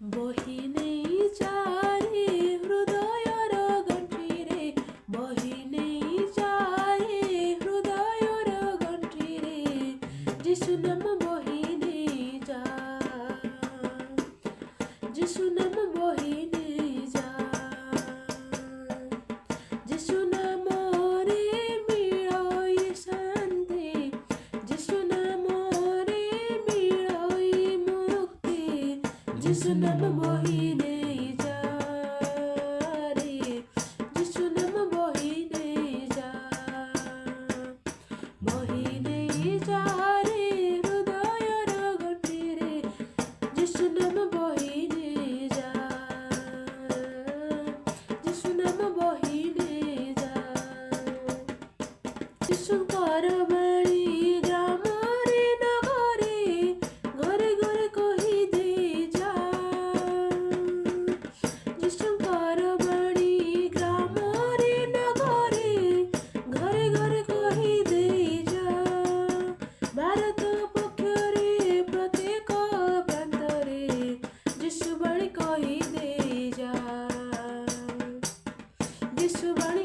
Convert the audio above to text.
ବହି ନେଇ ଚାରି ହୃଦୟର ଗଣ୍ଠିରେ ବହି ନେଇ ଚାରି ହୃଦୟର ଗଣ୍ଠିରେ ଯୀଶୁ ନାମ ବହି ନେଇ ଯା ଯୀଶୁ ନାମ ବହି ନେଇ ଯା ଯୀଶୁ ନାମରେ ମିଳଇ ଶାନ୍ତି ଯୀଶୁ ନାମରେ ମିଳଇ ମୁକ୍ତି ଯୀଶୁ ନାମ ବହି ନେଇ ଯା ରେ ଯୀଶୁ ନାମ ବହି ନେଇ ଯା ବହି ନେଇ ଯା ରେ ହୃଦୟର ଗଣ୍ଠିରେ ଯୀଶୁ ନାମ ବହି ନେଇ ଯା ଯୀଶୁ ନାମ ବହି ନେଇ ଯା ଯୀଶୁଙ୍କର ବାଣୀ ଗ୍ରାମରେ ନଗରେ ଘରେ ଘରେ କହି ଦେଇ ଯା ଯୀଶୁଙ୍କର ବାଣୀ ଗ୍ରାମରେ ନଗରେ ଘରେ ଘରେ କହି ଦେଇ ଯା ଭାରତ ପକ୍ଷରେ ପ୍ରତ୍ୟେକ ପ୍ରାନ୍ତରେ ଯୀଶୁ ବାଣୀ କହି ଦେଇ ଯା ଯୀଶୁ ବାଣୀ